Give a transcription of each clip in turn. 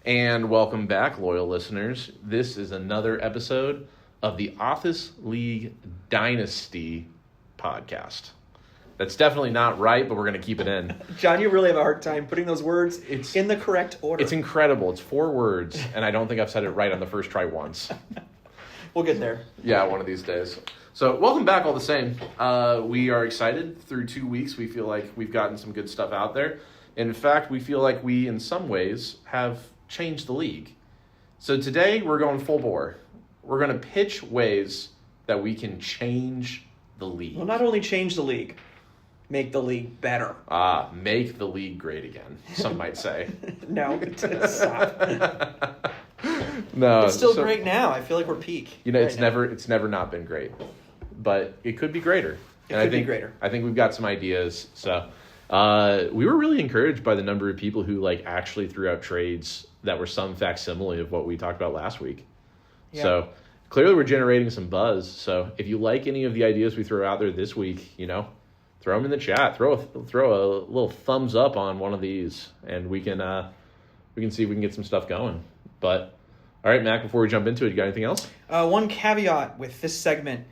And welcome back, loyal listeners. This is another episode of the Office League Dynasty podcast. That's definitely not right, but we're going to keep it in. John, you really have a hard time putting those words in the correct order. It's incredible. It's 4 words, and I don't think I've said it right on the first try once. We'll get there. Yeah, one of these days. So, welcome back all the same. We are excited. Through 2 weeks, we feel like we've gotten some good stuff out there. In fact, we feel like we, in some ways, have changed the league. So today, we're going full bore. We're going to pitch ways that we can change the league. Well, not only change the league, make the league better. Make the league great again, some might say. No, stop. No, it's still great now. I feel like we're peak. You know, right it's never not been great, but it could be greater. It could be greater. I think we've got some ideas. So we were really encouraged by the number of people who actually threw out trades that were some facsimile of what we talked about last week. Yeah. So clearly we're generating some buzz. So if you like any of the ideas we throw out there this week, throw them in the chat. Throw a little thumbs up on one of these, and we can see if we can get some stuff going. But all right, Mac, before we jump into it, you got anything else? One caveat with this segment.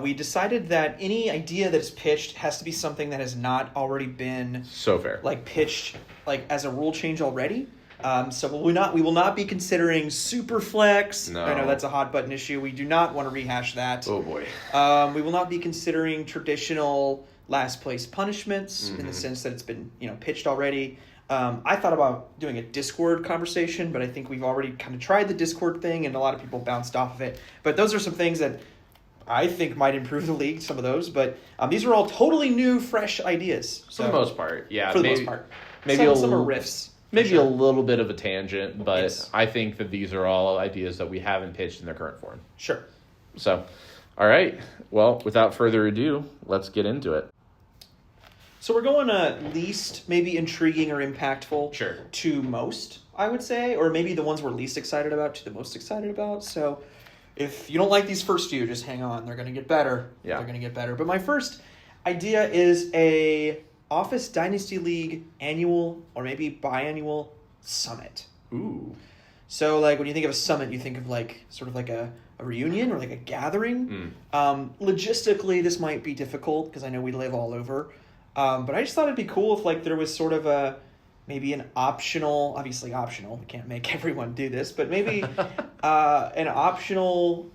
We decided that any idea that's pitched has to be something that has not already been so fair, pitched as a rule change already. So we will not be considering super flex. No. I know that's a hot button issue. We do not want to rehash that. Oh boy. We will not be considering traditional last place punishments in the sense that it's been pitched already. I thought about doing a Discord conversation, but I think we've already kind of tried the Discord thing, and a lot of people bounced off of it. But those are some things that I think might improve the league, some of those. But these are all totally new, fresh ideas. So, for the most part, yeah. For the most part. Maybe some are riffs. Maybe a little bit of a tangent, but yes. I think that these are all ideas that we haven't pitched in their current form. Sure. So, all right. Well, without further ado, let's get into it. So we're going least maybe intriguing or impactful sure. to most, I would say, or maybe the ones we're least excited about to the most excited about. So if you don't like these first few, just hang on. They're going to get better. Yeah. They're going to get better. But my first idea is a Office Dynasty League annual or maybe biannual summit. Ooh. So when you think of a summit, you think of sort of a reunion or a gathering. Logistically, this might be difficult because I know we live all over. But I just thought it'd be cool if there was sort of maybe an optional, obviously optional, we can't make everyone do this, but maybe an optional,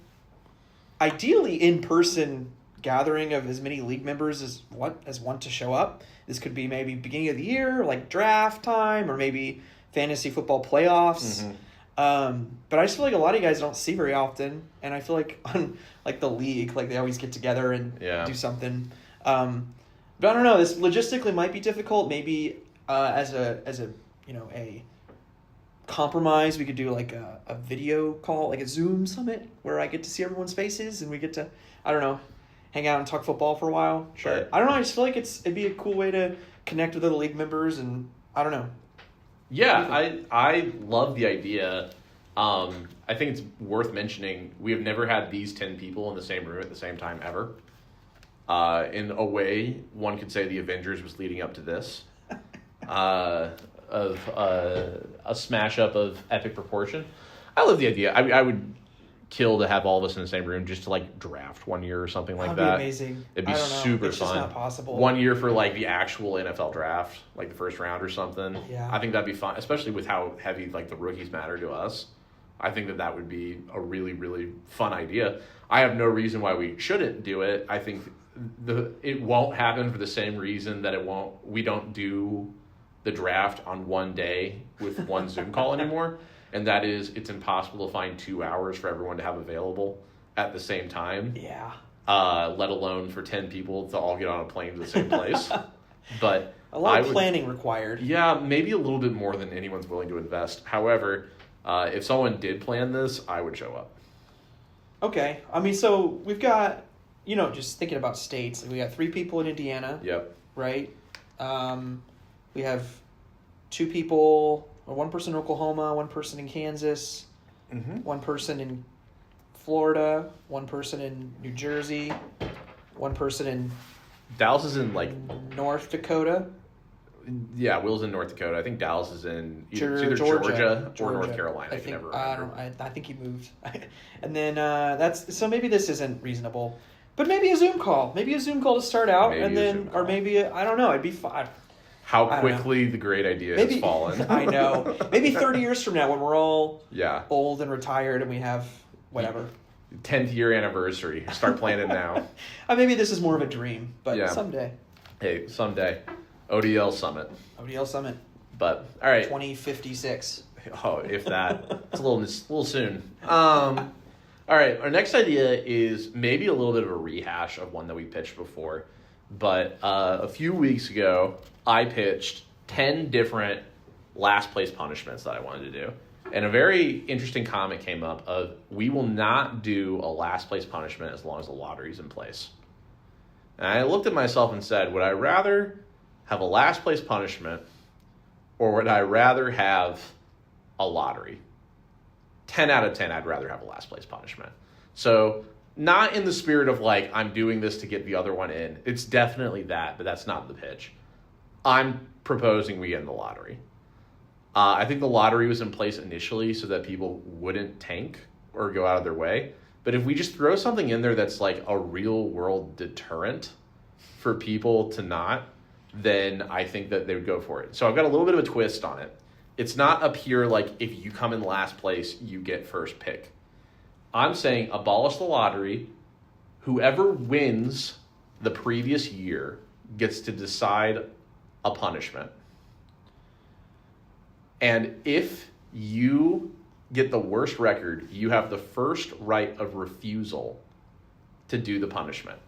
ideally in-person gathering of as many league members as want to show up. This could be maybe beginning of the year, draft time, or maybe fantasy football playoffs. But I just feel like a lot of you guys don't see very often, and I feel like on the league, they always get together and do something. But I don't know. This logistically might be difficult. Maybe as a compromise, we could do a video call, a Zoom summit where I get to see everyone's faces and we get to, I don't know, hang out and talk football for a while. Sure. But I don't know. I just feel like it'd be a cool way to connect with other league members, and I don't know. Yeah, I love the idea. I think it's worth mentioning we have never had these 10 people in the same room at the same time ever. In a way, one could say the Avengers was leading up to this, of a smash up of epic proportion. I love the idea. I would kill to have all of us in the same room just to draft one year or something like that. That'd be amazing. It'd be super it's fun. It's just not possible. 1 year for the actual NFL draft, the first round or something. Yeah. I think that'd be fun, especially with how heavy the rookies matter to us. I think that would be a really, really fun idea. I have no reason why we shouldn't do it. I think it won't happen for the same reason that we don't do the draft on one day with one Zoom call anymore, and that is it's impossible to find 2 hours for everyone to have available at the same time. Yeah. Let alone for 10 people to all get on a plane to the same place. But a lot of planning required. Yeah, maybe a little bit more than anyone's willing to invest. However, if someone did plan this, I would show up. Okay. I mean, so we've got, just thinking about states, we got 3 people in Indiana. Yep. Right? We have 2 people, or 1 person in Oklahoma, 1 person in Kansas, 1 person in Florida, 1 person in New Jersey, 1 person in Dallas is in North Dakota. Yeah, Will's in North Dakota. I think Dallas is in it's Georgia, either Georgia or North Carolina. I can never remember. I think he moved. And then so maybe this isn't reasonable. But maybe a Zoom call. Maybe a Zoom call to start out, Maybe and then, or maybe, I don't know, it'd be fun. How quickly the great idea has fallen. I know. Maybe 30 years from now when we're all old and retired and we have whatever. 10th year anniversary. Start planning now. Maybe this is more of a dream, but someday. Hey, someday. ODL Summit. ODL Summit. But, all right. 2056. Oh, if that. It's a little soon. All right, our next idea is maybe a little bit of a rehash of one that we pitched before. But a few weeks ago, I pitched 10 different last place punishments that I wanted to do. And a very interesting comment came up of, we will not do a last place punishment as long as the lottery's in place. And I looked at myself and said, would I rather have a last place punishment or would I rather have a lottery? 10 out of 10, I'd rather have a last place punishment. So not in the spirit of like, I'm doing this to get the other one in. It's definitely that, but that's not the pitch. I'm proposing we get in the lottery. I think the lottery was in place initially so that people wouldn't tank or go out of their way. But if we just throw something in there that's like a real world deterrent for people to not, then I think that they would go for it. So I've got a little bit of a twist on it. It's not a pure, like, if you come in last place, you get first pick. I'm saying abolish the lottery. Whoever wins the previous year gets to decide a punishment. And if you get the worst record, you have the first right of refusal to do the punishment.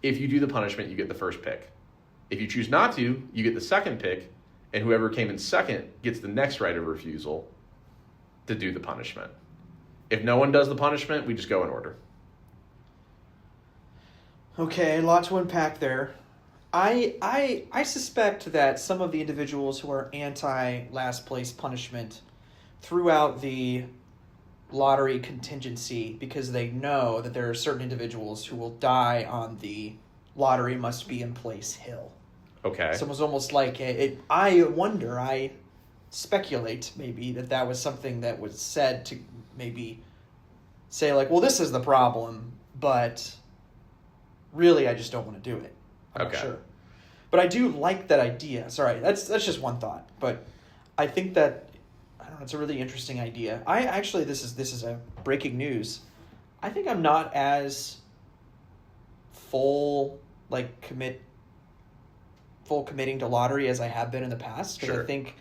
If you do the punishment, you get the first pick. If you choose not to, you get the second pick. And whoever came in second gets the next right of refusal to do the punishment. If no one does the punishment, we just go in order. Okay, a lot to unpack there. I suspect that some of the individuals who are anti-last place punishment threw out the lottery contingency because they know that there are certain individuals who will die on the lottery must be in place hill. Okay. So it was almost like I speculate maybe that was something that was said to maybe say like, well, this is the problem, but really I just don't want to do it. I'm not sure. But I do like that idea. Sorry, that's just one thought. But I think that, I don't know, it's a really interesting idea. I actually, this is a breaking news. I think I'm not as full committing to lottery as I have been in the past. Because I think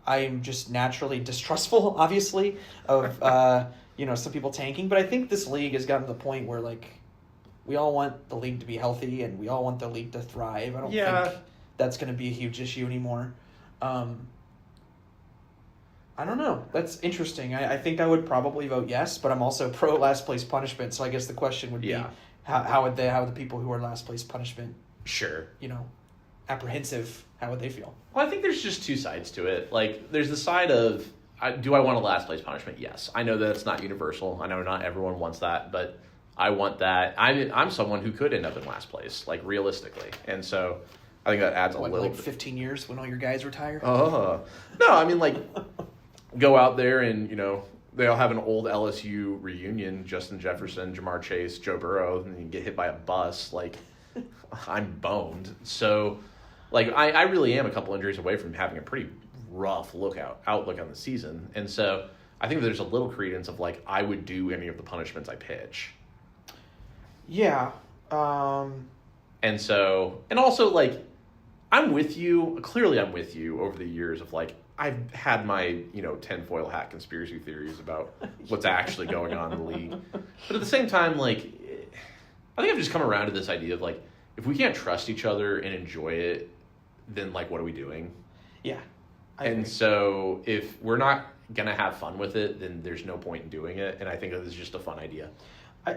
I'm just naturally distrustful, obviously, of some people tanking. But I think this league has gotten to the point where like we all want the league to be healthy and we all want the league to thrive. I don't think that's going to be a huge issue anymore. I don't know. That's interesting. I think I would probably vote yes, but I'm also pro last place punishment. So I guess the question would be how would the people who are last place punishment apprehensive, how would they feel? Well, I think there's just two sides to it. Like, there's the side of, do I want a last place punishment? Yes. I know that it's not universal. I know not everyone wants that, but I want that. I'm someone who could end up in last place, like, realistically. And so I think that adds a little bit. 15 years when all your guys retire? No, I mean, like, go out there and, they all have an old LSU reunion, Justin Jefferson, Jamar Chase, Joe Burrow, and you get hit by a bus. Like, I'm boned. So, like, I really am a couple injuries away from having a pretty rough outlook on the season. And so I think there's a little credence of, like, I would do any of the punishments I pitch. Yeah. And so, and also, like, I'm with you. Clearly I'm with you over the years of, like, I've had my, tinfoil hat conspiracy theories about what's actually going on in the league. But at the same time, like, I think I've just come around to this idea of, like, if we can't trust each other and enjoy it, then, like, what are we doing? Yeah. I agree. So if we're not going to have fun with it, then there's no point in doing it. And I think this is just a fun idea.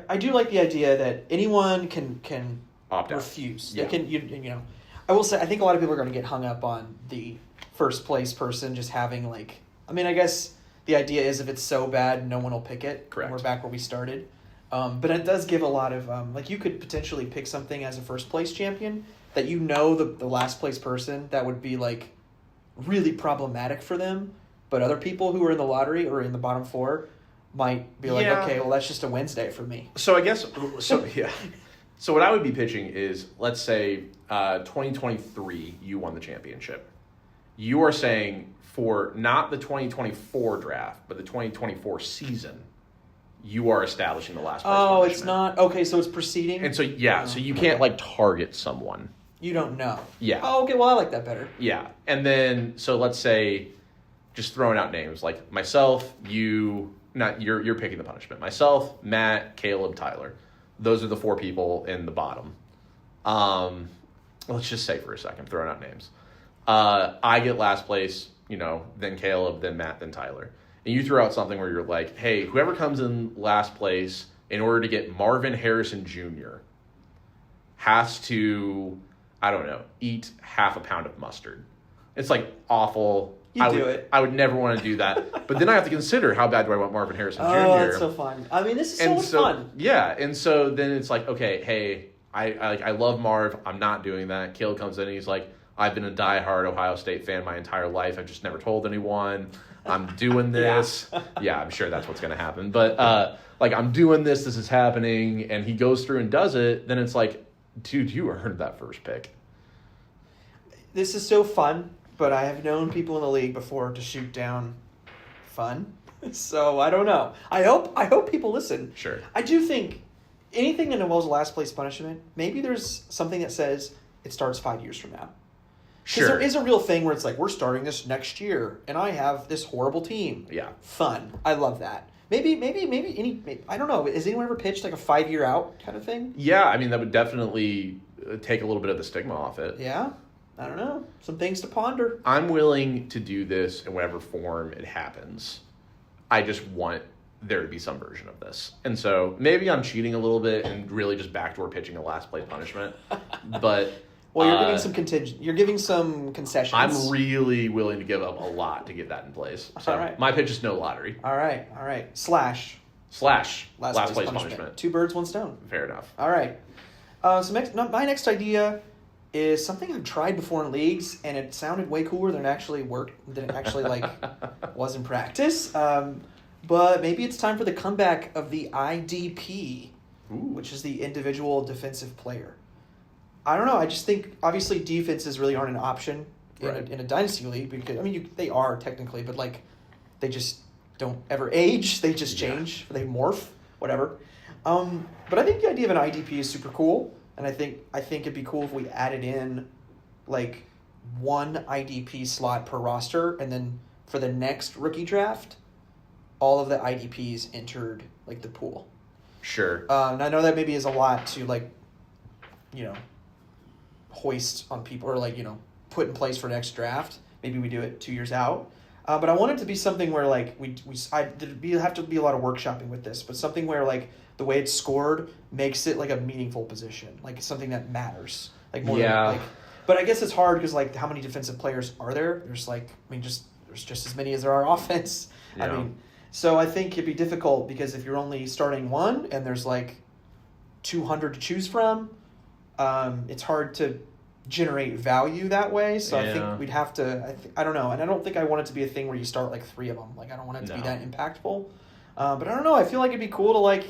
I do like the idea that anyone can opt out. Refuse. Yeah. They can, I will say, I think a lot of people are going to get hung up on the first place person just having, like, I guess the idea is if it's so bad, no one will pick it. Correct. And we're back where we started. But it does give a lot of, like, you could potentially pick something as a first place champion that the last place person, that would be, like, really problematic for them, but other people who are in the lottery or in the bottom 4 might be like, okay, well, that's just a Wednesday for me. So I guess, yeah. So what I would be pitching is, let's say 2023, you won the championship. You are saying for not the 2024 draft, but the 2024 season, you are establishing the last place punishment. It's not. Okay, so it's proceeding? And so, so you can't, target someone. You don't know. Yeah. Oh, okay, well, I like that better. Yeah. And then, so let's say, just throwing out names, like myself, you're picking the punishment. Myself, Matt, Caleb, Tyler. Those are the 4 people in the bottom. Let's just say for a second, throwing out names. I get last place, then Caleb, then Matt, then Tyler. And you throw out something where you're like, hey, whoever comes in last place in order to get Marvin Harrison Jr. has to, I don't know, eat half a pound of mustard. It's awful. I would never want to do that. But then I have to consider, how bad do I want Marvin Harrison Jr.? Oh, that's so fun. I mean, this is so much fun. Yeah, and so then it's okay, hey, I love Marv. I'm not doing that. Caleb comes in and he's like, I've been a diehard Ohio State fan my entire life. I've just never told anyone. I'm doing this. Yeah, I'm sure that's what's going to happen. But, I'm doing this. This is happening. And he goes through and does it. Then it's dude, you earned that first pick. This is so fun, but I have known people in the league before to shoot down fun. So I don't know. I hope people listen. Sure. I do think anything that involves a last place punishment, maybe there's something that says it starts 5 years from now. Because there is a real thing where it's we're starting this next year, and I have this horrible team. Yeah. Fun. I love that. Maybe I don't know. Has anyone ever pitched a 5-year out kind of thing? Yeah, I mean, that would definitely take a little bit of the stigma off it. Yeah. I don't know. Some things to ponder. I'm willing to do this in whatever form it happens. I just want there to be some version of this. And so maybe I'm cheating a little bit and really just backdoor pitching a last play punishment. But... Well, you're giving some You're giving some concessions. I'm really willing to give up a lot to get that in place. So all right. My pitch is no lottery. All right. Slash last place punishment. 2 birds, 1 stone. Fair enough. All right. My next idea is something I've tried before in leagues, and it sounded way cooler than it actually worked. Than it actually was in practice. But maybe it's time for the comeback of the IDP, which is the individual defensive player. I don't know. I just think, obviously, defenses really aren't an option in a Dynasty league. Because they are technically, but they just don't ever age. They just change. They morph, whatever. But I think the idea of an IDP is super cool. And I think it'd be cool if we added in, 1 IDP slot per roster. And then for the next rookie draft, all of the IDPs entered, the pool. Sure. And I know that maybe is a lot to, hoist on people or put in place for next draft. Maybe we do it 2 years out. But I want it to be something where have to be a lot of workshopping with this, but something where the way it's scored makes it a meaningful position, it's something that matters. But I guess it's hard because how many defensive players are there? There's there's just as many as there are offense. Yeah. So I think it'd be difficult because if you're only starting 1 and there's 200 to choose from, it's hard to generate value that way. So I think we'd have to, I don't know. And I don't think I want it to be a thing where you start 3 of them. I don't want it to be that impactful. But I don't know. I feel like it'd be cool to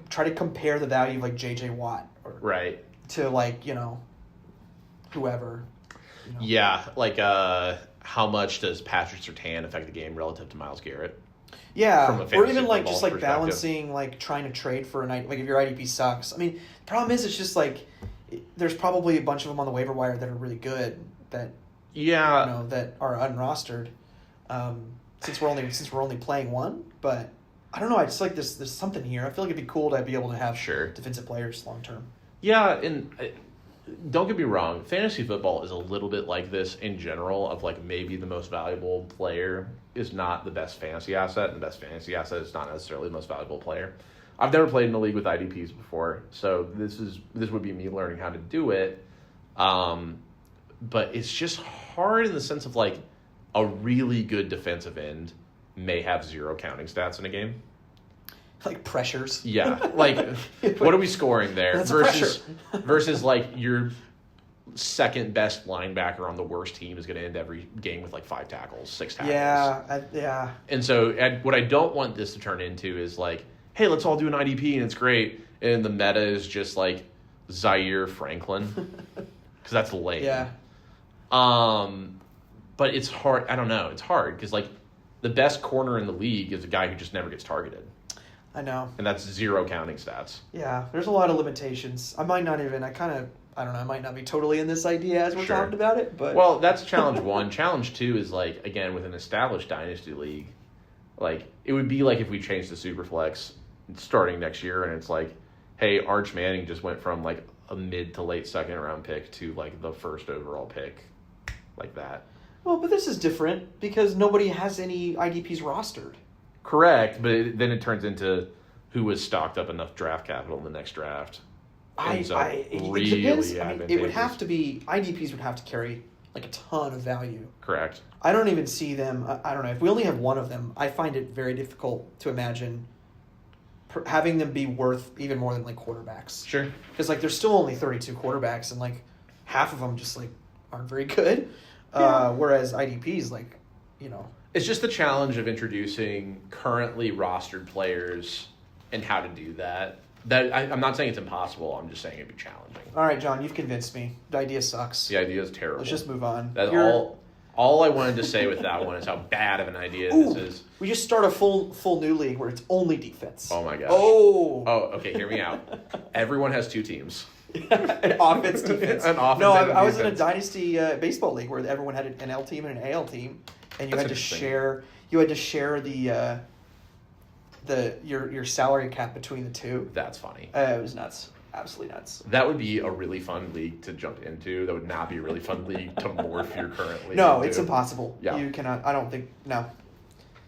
try to compare the value of JJ Watt or to whoever. Yeah. How much does Patrick Surtain affect the game relative to Myles Garrett? Yeah, or even just balancing trying to trade for a night if your IDP sucks. I mean, the problem is it's just there's probably a bunch of them on the waiver wire that are really good that that are unrostered. Since we're only playing 1, but I don't know. I just there's something here. I feel like it'd be cool to be able to have defensive players long term. Yeah, and don't get me wrong. Fantasy football is a little bit like this in general. Of maybe the most valuable player is not the best fantasy asset, and the best fantasy asset is not necessarily the most valuable player. I've never played in a league with IDPs before, so this would be me learning how to do it. But it's just hard in the sense of a really good defensive end may have 0 counting stats in a game. Pressures. Yeah. What are we scoring there? That's versus your second best linebacker on the worst team is going to end every game with like 5 tackles, 6 tackles. Yeah. And so what I don't want this to turn into is like, hey, let's all do an IDP and it's great. And the meta is just like Zaire Franklin because that's lame. Yeah. But it's hard. I don't know. It's hard because like the best corner in the league is a guy who just never gets targeted. I know. And that's 0 counting stats. Yeah. There's a lot of limitations. I might not be totally in this idea as we're talking about it, but well, that's challenge 1. Challenge 2 is like, again, with an established Dynasty league, like it would be like if we changed the Superflex starting next year and it's like, hey, Arch Manning just went from like a mid to late second round pick to like the first overall pick, like that. Well, but this is different because nobody has any IDPs rostered. Correct, but then it turns into who was stocked up enough draft capital in the next draft. It depends. I mean, it would have to be IDPs would have to carry like a ton of value. Correct. I don't even see them. I don't know if we only have one of them. I find it very difficult to imagine having them be worth even more than like quarterbacks. Sure. Because like there's still only 32 quarterbacks and like half of them just like aren't very good. Whereas IDPs like, you know. It's just the challenge of introducing currently rostered players and how to do that. I'm not saying it's impossible. I'm just saying it'd be challenging. All right, John, you've convinced me. The idea sucks. The idea is terrible. Let's just move on. That's all I wanted to say with that one is how bad of an idea this is. We just start a full new league where it's only defense. Oh my gosh. Oh, okay, hear me out. Everyone has 2 teams. An offense, defense. An offense. No, I was in a Dynasty baseball league where everyone had an L team and an AL team, and you had to share. You had to share your salary cap between the two. That's funny. It was nuts. Absolutely nuts. That would be a really fun league to jump into. That would not be a really fun league to morph your current league. No, into. It's impossible. Yeah. You cannot. I don't think. No.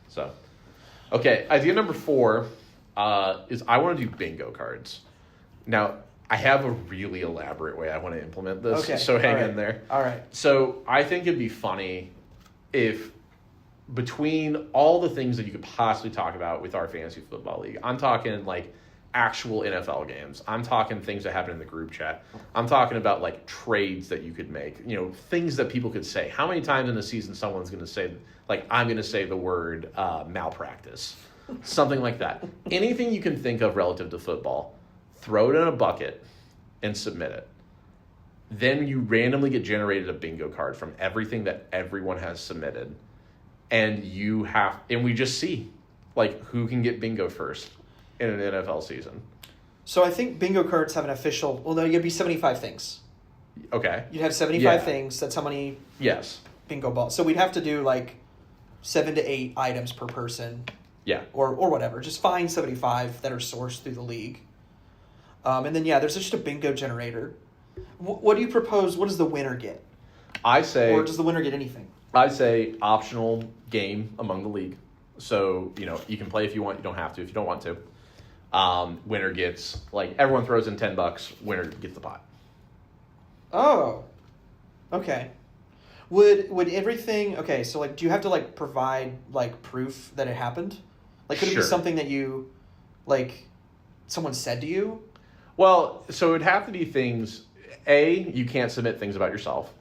So, okay. Idea number 4 is I want to do bingo cards. Now, I have a really elaborate way I want to implement this. Okay. So hang in there. All right. So I think it'd be funny if between all the things that you could possibly talk about with our fantasy football league, I'm talking like actual NFL games. I'm talking things that happen in the group chat. I'm talking about like trades that you could make, you know, things that people could say. How many times in a season someone's going to say, like, I'm going to say the word malpractice, something like that. Anything you can think of relative to football, throw it in a bucket and submit it. Then you randomly get generated a bingo card from everything that everyone has submitted. And we just see like who can get bingo first in an NFL season. So I think bingo cards have an official. Well, no, you'd be 75 things. Okay. You'd have 75 things. That's how many. Yes. Bingo balls. So we'd have to do like 7 to 8 items per person. Yeah. Or whatever. Just find 75 that are sourced through the league. And then there's just a bingo generator. What do you propose? What does the winner get? I say. Or does the winner get anything? I say optional game among the league. So, you know, you can play if you want. You don't have to if you don't want to. Winner gets, like, everyone throws in $10. Winner gets the pot. Oh. Okay. Would everything... Okay, so, like, do you have to, like, provide, like, proof that it happened? Like, could it be something that you, like, someone said to you? Well, so it would have to be things... you can't submit things about yourself.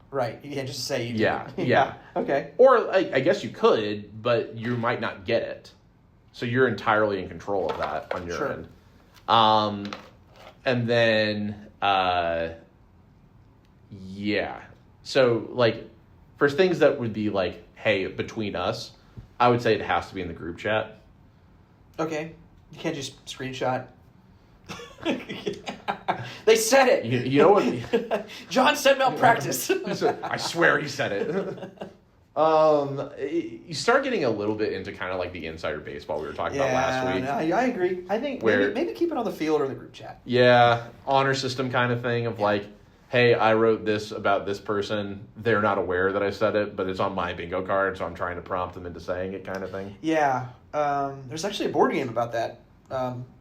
Right. You can't just say you did. Yeah. Okay. Or I guess you could, but you might not get it. So you're entirely in control of that on your end. And then, So, like, for things that would be like, hey, between us, I would say it has to be in the group chat. Okay. You can't just screenshot. They said it. You know what? John said malpractice. I swear he said it. You start getting a little bit into kind of like the insider baseball we were talking about last week. No, I agree. I think maybe keep it on the field or the group chat. Yeah, honor system kind of thing of like, hey, I wrote this about this person. They're not aware that I said it, but it's on my bingo card, so I'm trying to prompt them into saying it kind of thing. Yeah. There's actually a board game about that.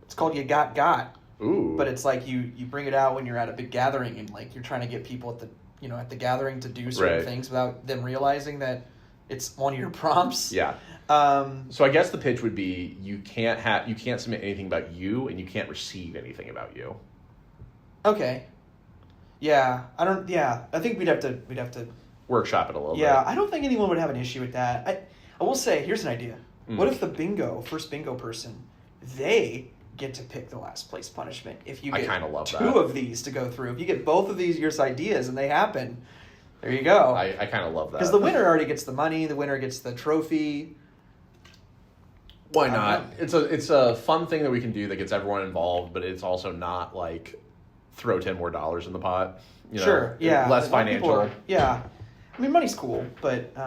It's called You Got. Ooh. But it's like you bring it out when you're at a big gathering and like you're trying to get people at the gathering to do certain things without them realizing that it's one of your prompts. Yeah. So I guess the pitch would be you can't submit anything about you and you can't receive anything about you. Okay. Yeah, I think we'd have to. Workshop it a little Yeah, bit. I don't think anyone would have an issue with that. I will say, here's an idea. Mm. What if the first bingo person, they get to pick the last place punishment? If you I get kinda love two that. of these to go through, if you get both of these years' ideas and they happen, there you go. I kind of love that. Because the winner already gets the money, the winner gets the trophy. Why not? It's a fun thing that we can do that gets everyone involved, but it's also not like throw $10 more in the pot. You know? Sure, yeah. Less A lot of people financial. yeah. I mean, money's cool, but I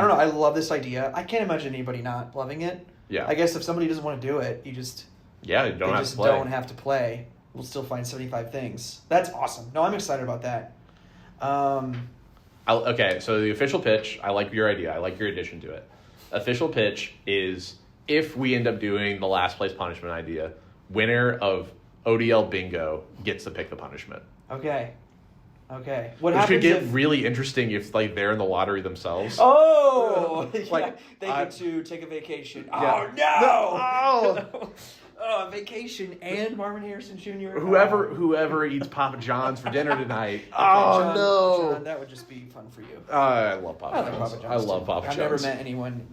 don't know. I love this idea. I can't imagine anybody not loving it. Yeah. I guess if somebody doesn't want to do it, you just You don't they have just to play. don't have to play. We'll still find 75 things. That's awesome. No, I'm excited about that. Okay, so the official pitch, I like your idea. I like your addition to it. Official pitch is if we end up doing the last place punishment idea, winner of ODL bingo gets to pick the punishment. Okay. What Which happens could get if... really interesting if like they're in the lottery themselves. Oh! Like, yeah, they get to take a vacation. Yeah. Oh, no! Oh! Oh, a vacation and Marvin Harrison Jr.? Whoever eats Papa John's for dinner tonight. Okay, Oh, no. John, that would just be fun for you. I love Papa I like John's. Papa I John's. love too. Papa I've John's. never met anyone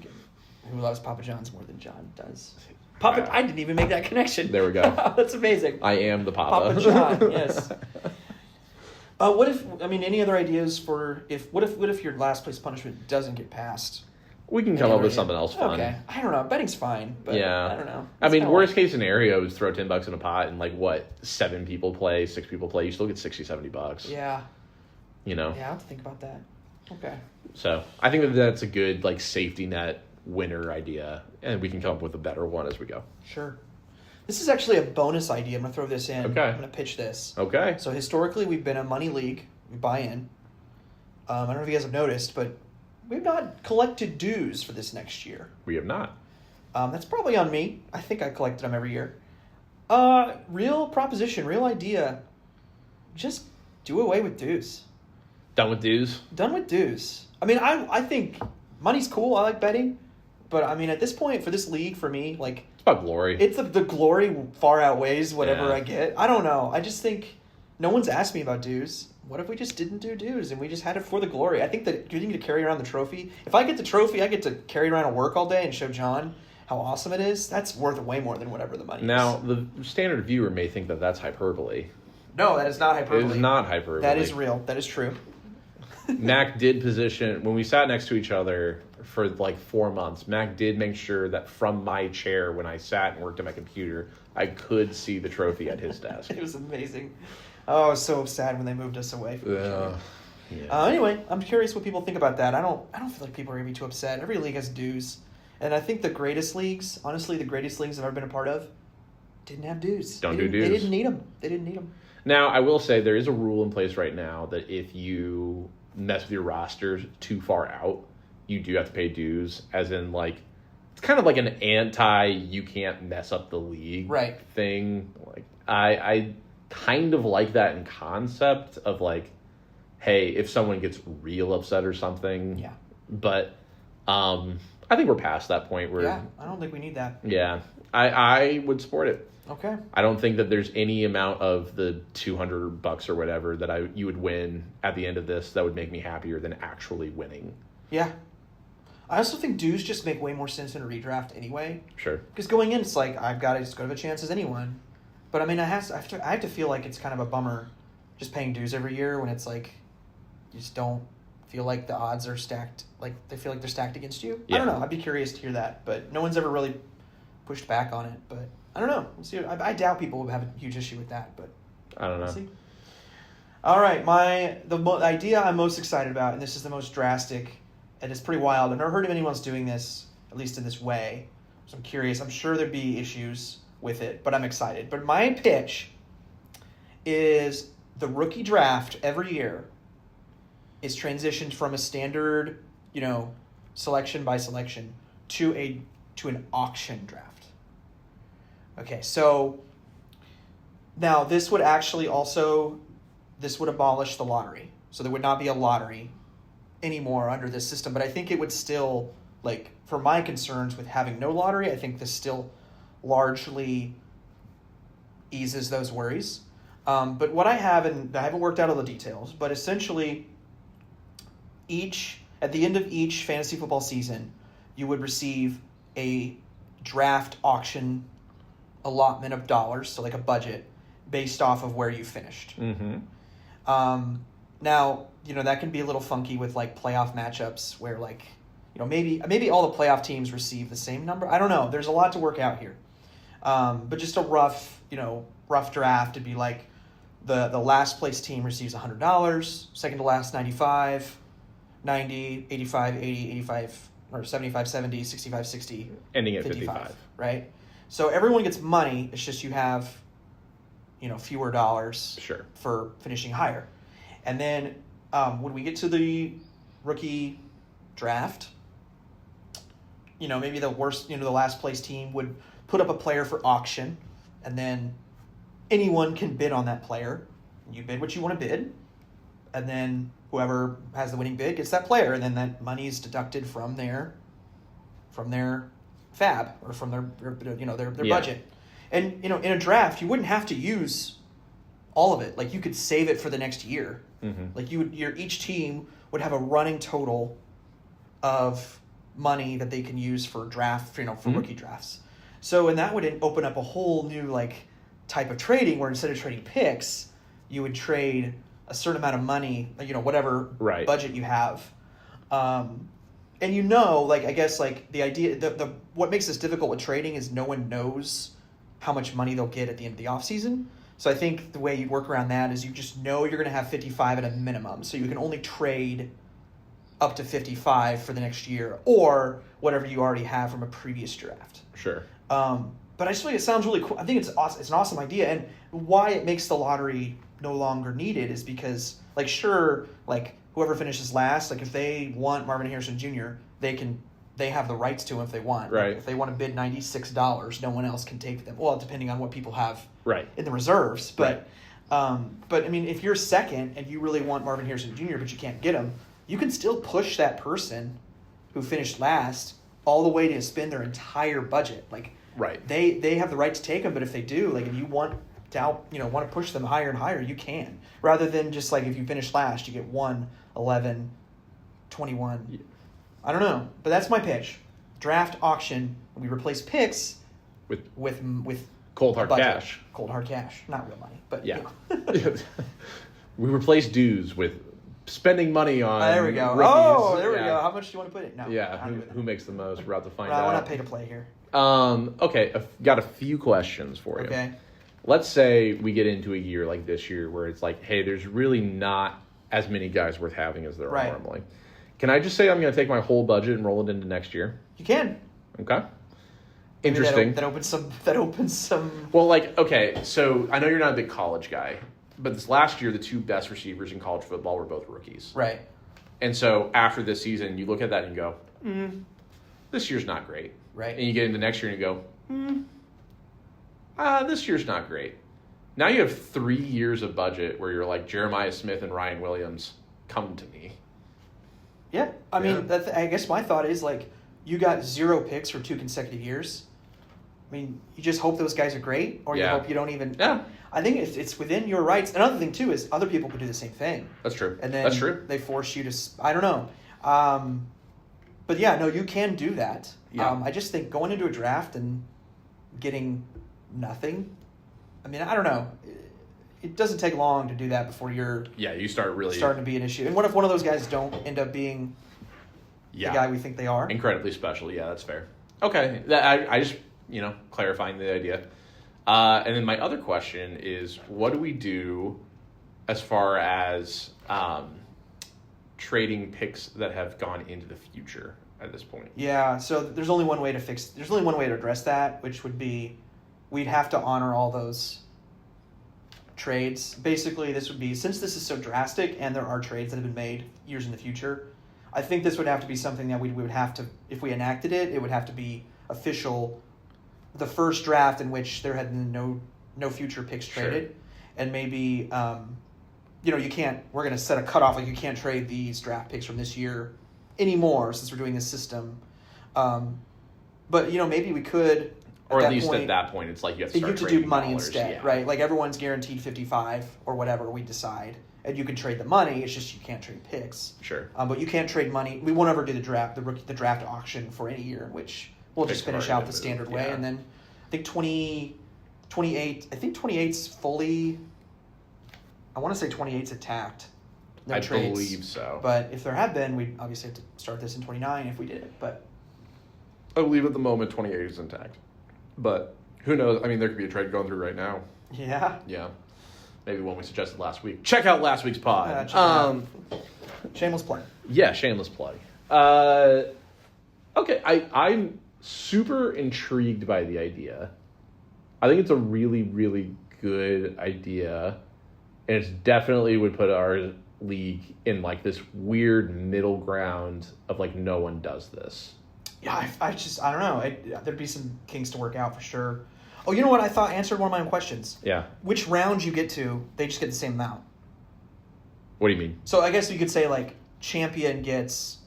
who loves Papa John's more than John does. I didn't even make that connection. There we go. That's amazing. I am the Papa. Papa John, yes. What if? I mean, any other ideas for if? What if your last place punishment doesn't get passed? We can come up with something else fun. Okay, I don't know. Betting's fine, but Yeah. I don't know. I It's mean, kinda worst case scenario is throw $10 in a pot and like what, 7 people play, 6 people play, you still get $60-$70. Yeah, You know. yeah. I'll have to think about that. Okay. So I think that's a good like safety net winner idea, and we can come up with a better one as we go. Sure. This is actually a bonus idea. I'm gonna throw this in. Okay. I'm gonna pitch this. Okay. So historically, we've been a money league. We buy in. I don't know if you guys have noticed, but we've not collected dues for this next year. We have not. That's probably on me. I think I collected them every year. Real proposition, real idea. Just do away with dues. Done with dues? Done with dues. I mean, I think money's cool. I like betting. But, I mean, at this point, for this league, for me, like... It's about glory. It's the glory far outweighs whatever Yeah. I get. I don't know. I just think no one's asked me about dues. What if we just didn't do dues and we just had it for the glory? I think that getting to carry around the trophy... If I get the trophy, I get to carry it around at work all day and show John how awesome it is. That's worth way more than whatever the money Now, is. the standard viewer may think that that's hyperbole. No, that is not hyperbole. It is not hyperbole. That is real. That is true. Mac did position, when we sat next to each other for like 4 months, Mac did make sure that from my chair when I sat and worked at my computer, I could see the trophy at his desk. It was amazing. Oh, I was so sad when they moved us away from each other. Yeah. Anyway, I'm curious what people think about that. I don't feel like people are gonna be too upset. Every league has dues, and I think the greatest leagues, honestly, the greatest leagues I've ever been a part of, didn't have dues. Don't They do didn't- dues. They didn't need them. Now, I will say there is a rule in place right now that if you mess with your rosters too far out, you do have to pay dues, as in like it's kind of like an anti you can't mess up the league Right. thing. Like I kind of like that in concept of like, hey, if someone gets real upset or something. Yeah. But I think we're past that point where Yeah, I don't think we need that. yeah, I would support it. Okay. I don't think that there's any amount of the $200 or whatever that you would win at the end of this that would make me happier than actually winning. Yeah. I also think dues just make way more sense in a redraft anyway. Sure. Because going in, it's like I've got as good of a chance as anyone. But I mean, I have to feel like it's kind of a bummer just paying dues every year when it's like you just don't feel like the odds are stacked. Like they feel like they're stacked against you. Yeah. I don't know. I'd be curious to hear that, but no one's ever really pushed back on it. But I don't know. We'll see. I doubt people will have a huge issue with that, but I don't know. we'll see. All right, the idea I'm most excited about, and this is the most drastic, and it's pretty wild. I've never heard of anyone else doing this, at least in this way. So I'm curious. I'm sure there'd be issues with it, but I'm excited. But my pitch is the rookie draft every year is transitioned from a standard, selection by selection to an auction draft. Okay, so now this would abolish the lottery. So there would not be a lottery anymore under this system, but I think it would still, like, for my concerns with having no lottery, I think this still largely eases those worries. But what I have, and I haven't worked out all the details, but essentially at the end of each fantasy football season, you would receive a draft auction allotment of dollars, so like a budget, based off of where you finished. Mm-hmm. Now, that can be a little funky with like playoff matchups where like, maybe all the playoff teams receive the same number. I don't know. There's a lot to work out here. But just a rough draft to be like the last place team receives $100, second to last 95, 90, 85, 80, 85, or 75, 70, 65, 60. Ending at 55. Right? So everyone gets money. It's just you have, fewer dollars for finishing higher. And then when we get to the rookie draft, maybe the worst, the last place team would put up a player for auction, and then anyone can bid on that player. You bid what you want to bid, and then whoever has the winning bid gets that player, and then that money is deducted from their fab or from their budget. And in a draft, you wouldn't have to use all of it. Like you could save it for the next year. Mm-hmm. Like each team would have a running total of money that they can use for draft, for rookie drafts. So, and that would open up a whole new like type of trading where instead of trading picks, you would trade a certain amount of money, whatever budget you have. And I guess like the idea, the what makes this difficult with trading is no one knows how much money they'll get at the end of the offseason. So I think the way you work around that is you just know you're going to have 55 at a minimum. So you can only trade up to 55 for the next year or whatever you already have from a previous draft. Sure. But I just think it sounds really cool. I think it's awesome. It's an awesome idea. And why it makes the lottery no longer needed is because, like, sure, like, whoever finishes last, like, if they want Marvin Harrison Jr., they have the rights to him if they want. Right. Like, if they want to bid $96, no one else can take them. Well, depending on what people have in the reserves. But, but I mean, if you're second and you really want Marvin Harrison Jr., but you can't get him, you can still push that person who finished last all the way to spend their entire budget. Like, they have the right to take them, but if they do, like, if you want to push them higher and higher, you can. Rather than just like if you finish last, you get 1, 11, 21. Yeah. I don't know, but that's my pitch. Draft auction. We replace picks with cold hard cash. Cold hard cash, not real money, but yeah. We replace dues with spending money on. There we go. Rookies. Oh, there we go. How much do you want to put in? No. Yeah. Who makes the most? We're about to find out. We're not pay to play here. Okay. I've got a few questions for you. Okay. Let's say we get into a year like this year where it's like, hey, there's really not as many guys worth having as there are normally. Can I just say I'm going to take my whole budget and roll it into next year? You can. Okay. Interesting. That opens some. Well, like, okay, so I know you're not a big college guy, but this last year, the two best receivers in college football were both rookies. Right. And so after this season, you look at that and you go, this year's not great. Right. And you get into next year and you go, this year's not great. Now you have 3 years of budget where you're like, Jeremiah Smith and Ryan Williams, come to me. Yeah. I mean, I guess my thought is, like, you got 0 picks for 2 consecutive years. I mean, you just hope those guys are great, or you hope you don't even... Yeah. I think it's within your rights. Another thing, too, is other people could do the same thing. That's true. And then That's true. They force you to... I don't know. But, yeah, no, you can do that. Yeah. I just think going into a draft and getting nothing... I mean, I don't know. It doesn't take long to do that before you're... Yeah, you start really... starting to be an issue. And what if one of those guys don't end up being the guy we think they are? Incredibly special. Yeah, that's fair. Okay. I just, clarifying the idea. And then my other question is, what do we do as far as trading picks that have gone into the future at this point? Yeah, so there's only one way to address that, which would be we'd have to honor all those trades. Basically, this would be, since this is so drastic and there are trades that have been made years in the future, I think this would have to be something that we would have to, if we enacted it, it would have to be official, the first draft in which there had been no future picks traded. Sure. And maybe, you can't, we're going to set a cutoff, like you can't trade these draft picks from this year anymore since we're doing this system. But, maybe we could... Or at least at that point, it's like you have to start trading do money dollars. instead, right? Like everyone's guaranteed 55 or whatever we decide, and you can trade the money. It's just you can't trade picks. Sure. But you can't trade money. We won't ever do the draft, the draft auction for any year, in which we'll just finish out the standard way, and then I think 28. I think 28's fully. I want to say 28's attacked. No I trades, believe so. But if there had been, we'd obviously have to start this in 29 if we did it. But I believe at the moment 28 is intact. But who knows? I mean, there could be a trade going through right now. Yeah. Yeah. Maybe one we suggested last week. Check out last week's pod. Shameless plug. Yeah, shameless plug. Okay, I'm super intrigued by the idea. I think it's a really, really good idea. And it's definitely would put our league in like this weird middle ground of like no one does this. Yeah, I don't know. There'd be some kinks to work out for sure. Oh, you know what? I thought answered one of my own questions. Yeah. Which round you get to, they just get the same amount. What do you mean? So I guess you could say like champion gets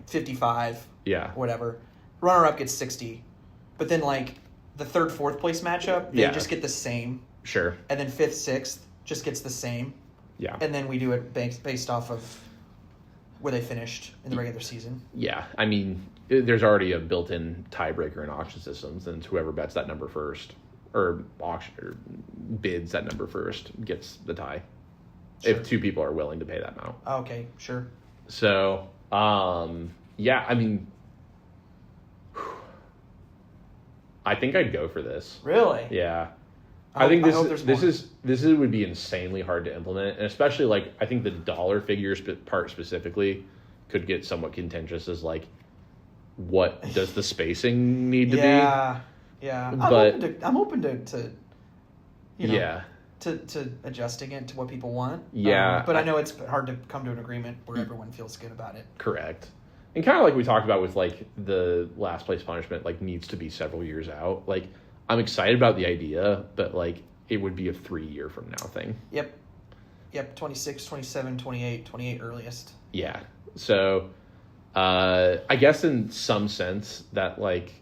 55. Yeah. Whatever. Runner up gets 60. But then like the third, fourth place matchup, they just get the same. Sure. And then fifth, sixth just gets the same. Yeah. And then we do it based off of where they finished in the regular season. Yeah. I mean, there's already a built-in tiebreaker in auction systems, and it's whoever bets that number first, or bids that number first, gets the tie. Sure. If two people are willing to pay that amount. Okay, sure. So, yeah, I mean, I think I'd go for this. Really? Yeah. I think this would be insanely hard to implement, and especially like I think the dollar figures part specifically could get somewhat contentious as like what does the spacing need to be? Yeah. But I'm open to you know, yeah. to adjusting it to what people want. Yeah. But I know it's hard to come to an agreement where everyone feels good about it. Correct. And kind of like we talked about with like the last place punishment like needs to be several years out. Like I'm excited about the idea, but like it would be a 3-year from now thing. Yep. 26, 27, 28 earliest. Yeah. So I guess in some sense that like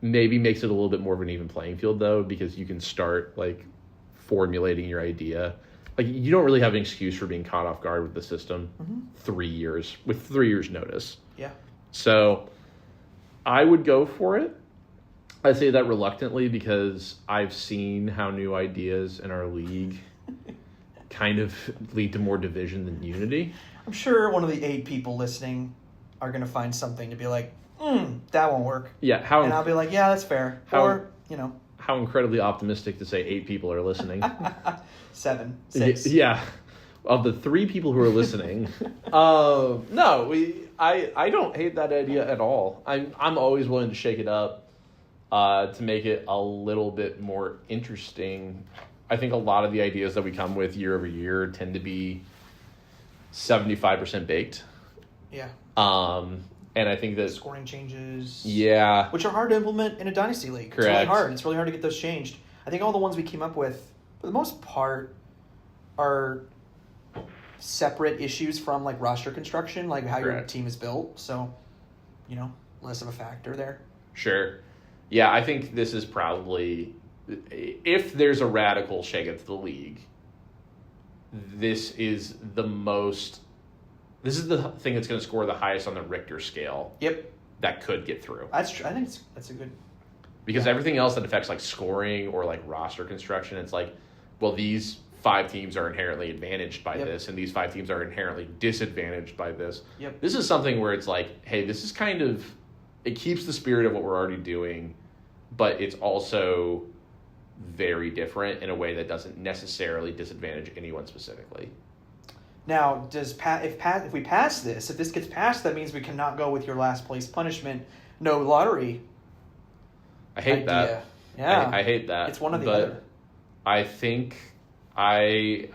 maybe makes it a little bit more of an even playing field though, because you can start like formulating your idea. Like you don't really have an excuse for being caught off guard with the system. 3 years with 3 years notice. Yeah. So I would go for it. I say that reluctantly because I've seen how new ideas in our league kind of lead to more division than unity. I'm sure one of the 8 people listening are going to find something to be like, that won't work. Yeah. And I'll be like, yeah, that's fair. Or, you know. How incredibly optimistic to say 8 people are listening. 7, 6. Yeah. Of the 3 people who are listening. No, I don't hate that idea at all. I'm always willing to shake it up to make it a little bit more interesting. I think a lot of the ideas that we come with year over year tend to be 75% baked. Yeah. And I think that scoring changes. Yeah. Which are hard to implement in a dynasty league. Correct. It's really hard. It's really hard to get those changed. I think all the ones we came up with, for the most part, are separate issues from like roster construction, like how your team is built. So, you know, less of a factor there. Sure. Yeah, I think this is probably, if there's a radical shake-up to the league, this is the thing that's going to score the highest on the Richter scale. Yep. That could get through. That's true. I think that's a good. Because everything else that affects like scoring or like roster construction, it's like, well, these 5 teams are inherently advantaged by this, and these 5 teams are inherently disadvantaged by this. Yep. This is something where it's like, hey, this is kind of, it keeps the spirit of what we're already doing, but it's also very different in a way that doesn't necessarily disadvantage anyone specifically. Now, if we pass this, if this gets passed, that means we cannot go with your last place punishment, no lottery. I hate that. Yeah, I hate that. It's one or the other. I think I'd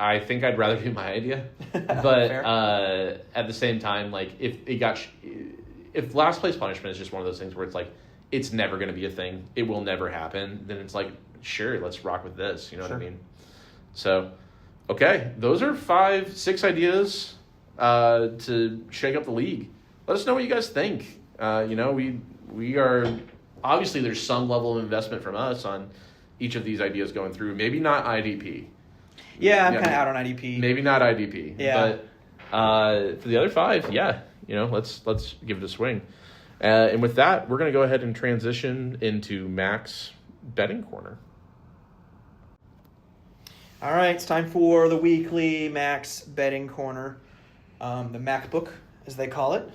rather do my idea, but at the same time, like if last place punishment is just one of those things where it's like it's never going to be a thing, it will never happen, then it's like sure, let's rock with this. You know what I mean? So. Okay, those are 5-6 ideas to shake up the league. Let us know what you guys think. We are obviously there's some level of investment from us on each of these ideas going through. Maybe not IDP. Yeah, I'm kind of out on IDP. Maybe not IDP. Yeah. But for the other 5, yeah, let's give it a swing. And with that, we're going to go ahead and transition into Mac's betting corner. All right, it's time for the weekly Mac's betting corner, the MacBook, as they call it.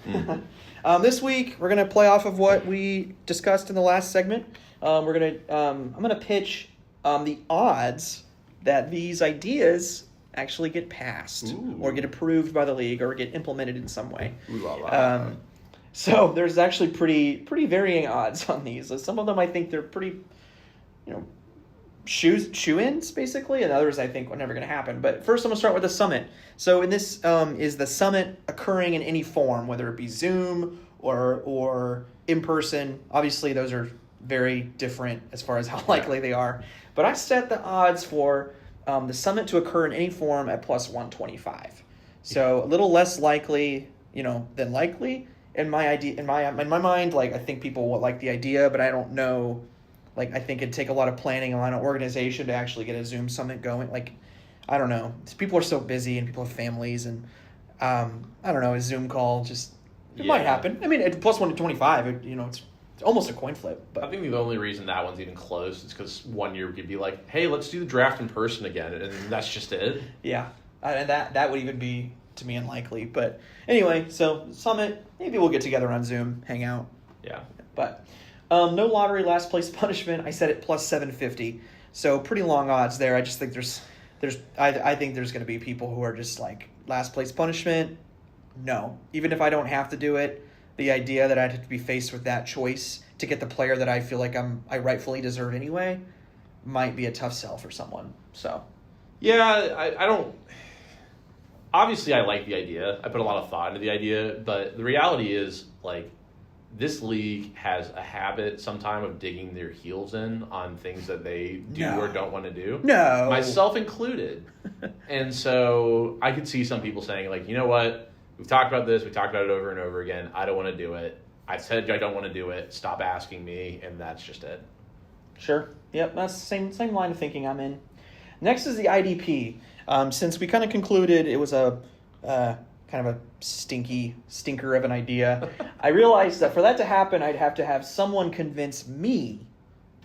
This week, we're going to play off of what we discussed in the last segment. I'm going to pitch the odds that these ideas actually get passed or get approved by the league or get implemented in some way. Ooh la la. So there's actually pretty varying odds on these. Some of them I think they're pretty, shoe-ins, basically, and others I think are never going to happen. But first I'm going to start with the summit. So in this, is the summit occurring in any form, whether it be Zoom or in person? Obviously, those are very different as far as how likely they are. But I set the odds for the summit to occur in any form at plus 125. So a little less likely, than likely. In my mind, like, I think people will like the idea, but I don't know. Like, I think it'd take a lot of planning, a lot of organization to actually get a Zoom summit going. Like, I don't know. People are so busy and people have families, and I don't know. A Zoom call it might happen. I mean, at plus 125, it's almost a coin flip. But I think the only reason that one's even close is because one year we could be like, hey, let's do the draft in person again, and that's just it. Yeah, and that would even be, to me, unlikely. But anyway, so summit, maybe we'll get together on Zoom, hang out. Yeah. But no lottery last place punishment. I set it plus 750, so pretty long odds there. I just think I think there's going to be people who are just like, last place punishment. No, even if I don't have to do it, the idea that I'd have to be faced with that choice to get the player that I feel like I rightfully deserve anyway might be a tough sell for someone. So, yeah, I don't. Obviously, I like the idea. I put a lot of thought into the idea, but the reality is, like, this league has a habit sometime of digging their heels in on things that they do or don't want to do. No. Myself included. And so I could see some people saying, like, you know what? We've talked about this. We talked about it over and over again. I don't want to do it. I said I don't want to do it. Stop asking me, and that's just it. Sure. Yep, that's the same line of thinking I'm in. Next is the IDP. Since we kind of concluded it was a kind of a stinker of an idea, I realized that for that to happen, I'd have to have someone convince me,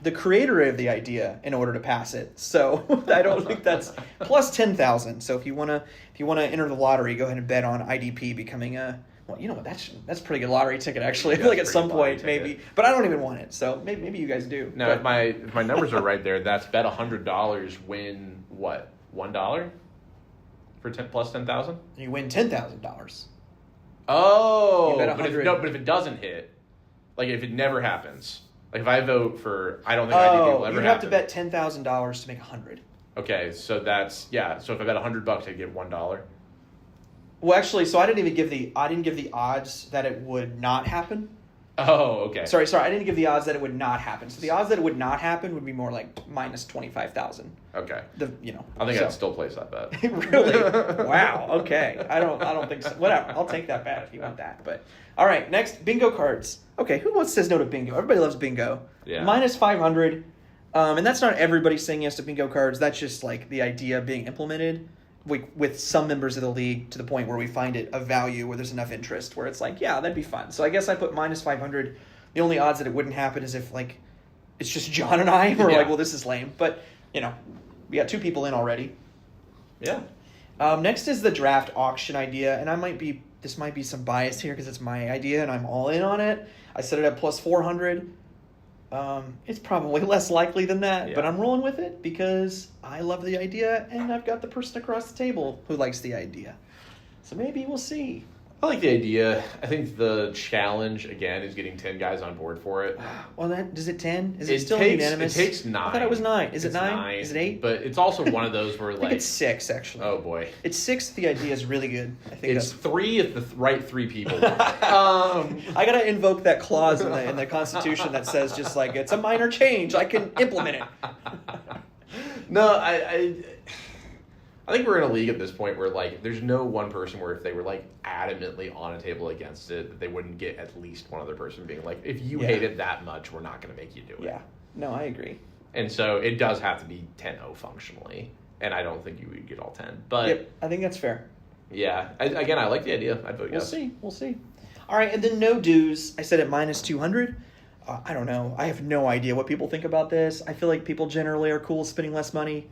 the creator of the idea, in order to pass it. So I don't think that's plus 10,000. So if you wanna enter the lottery, go ahead and bet on IDP becoming a. Well, you know what? That's a pretty good lottery ticket, actually. I feel like at some point maybe, but I don't even want it. So maybe you guys do. Now, if my numbers are right there, that's bet $100, win what? $1 for plus 10,000. You win $10,000. Oh, You bet but if it doesn't hit, like if it never happens, like if I vote for, I don't think IDP will ever happen. You have to bet $10,000 to make 100. Okay, so that's So if I bet $100, I get $1. Well, actually, so I didn't give the odds that it would not happen. Oh, okay. Sorry, I didn't give the odds that it would not happen. So the odds that it would not happen would be more like minus 25,000. Okay. I think I'd still place that bet. Really? Wow. Okay. I don't think so. Whatever. I'll take that bet if you want that. But all right. Next, bingo cards. Okay. Who says no to bingo? Everybody loves bingo. Yeah. Minus 500. And that's not everybody saying yes to bingo cards. That's just like the idea being implemented with some members of the league to the point where we find it of value, where there's got interest, where it's like, yeah, that'd be fun. So I guess I put minus 500. The only odds that it wouldn't happen is if, like, it's just John and I, we're like, well, this is lame. But, we got 2 people in already. Yeah. Next is the draft auction idea, and this might be some bias here because it's my idea and I'm all in on it. I set it at plus 400. It's probably less likely than that, but I'm rolling with it because I love the idea and I've got the person across the table who likes the idea. So maybe we'll see. I like the idea. I think the challenge, again, is getting 10 guys on board for it. Well, is it 10? Is it still unanimous? It takes 9. I thought it was 9. Is it 9? Is it 8? But it's also one of those where, I think it's 6, actually. Oh, boy. It's 6 if the idea is really good. I think it's 3 if the right 3 people. I got to invoke that clause in the Constitution that says just like, it's a minor change. I can implement it. No, I think we're in a league at this point where, like, there's no one person where if they were, like, adamantly on a table against it, that they wouldn't get at least one other person being like, if you hate it that much, we're not going to make you do it. Yeah. No, I agree. And so it does have to be 10-0 functionally, and I don't think you would get all 10. But yep, I think that's fair. Yeah. Again, I like the idea. I'd vote yes. We'll see. All right, and then no dues. I said at minus 200. I don't know. I have no idea what people think about this. I feel like people generally are cool with spending less money.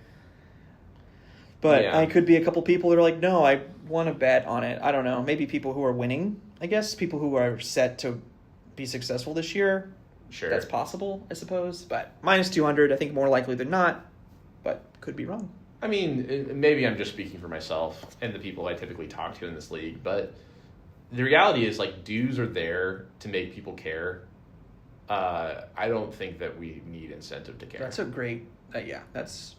But I could be a couple people that are like, no, I want to bet on it. I don't know. Maybe people who are winning, I guess. People who are set to be successful this year. Sure. That's possible, I suppose. But minus 200, I think more likely than not. But could be wrong. I mean, maybe I'm just speaking for myself and the people I typically talk to in this league. But the reality is, like, dues are there to make people care. I don't think that we need incentive to care. That's a great, that's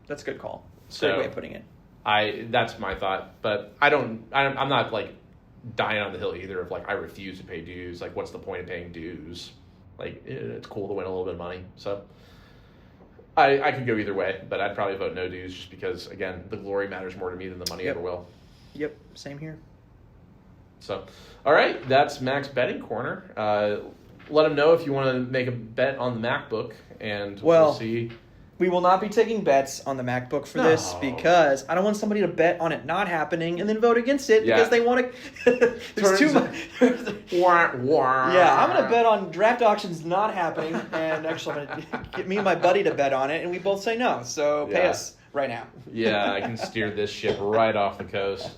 a good call. So, great way of putting it. That's my thought, but I'm not like dying on the hill either of like I refuse to pay dues. Like, what's the point of paying dues? Like, it's cool to win a little bit of money. So I could go either way, but I'd probably vote no dues just because, again, the glory matters more to me than the money ever will. Yep, same here. So, all right, that's Mac's betting corner. Let him know if you want to make a bet on the MacBook, and we'll see. We will not be taking bets on the MacBook for this because I don't want somebody to bet on it not happening and then vote against it because they want to. There's too much. I'm going to bet on draft auctions not happening, and actually I'm going to get me and my buddy to bet on it, and we both say no. So pay us right now. Yeah, I can steer this ship right off the coast.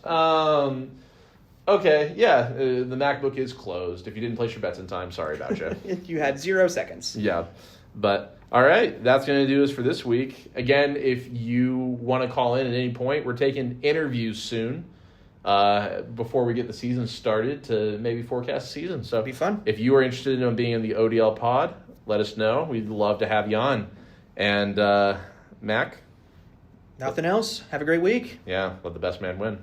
Okay, the MacBook is closed. If you didn't place your bets in time, sorry about you. You had 0 seconds. Yeah, but all right, that's going to do us for this week. Again, if you want to call in at any point, we're taking interviews soon before we get the season started to maybe forecast the season. So it'll be fun. If you are interested in being in the ODL pod, let us know. We'd love to have you on. And Mac? Nothing else. Have a great week. Yeah, let the best man win.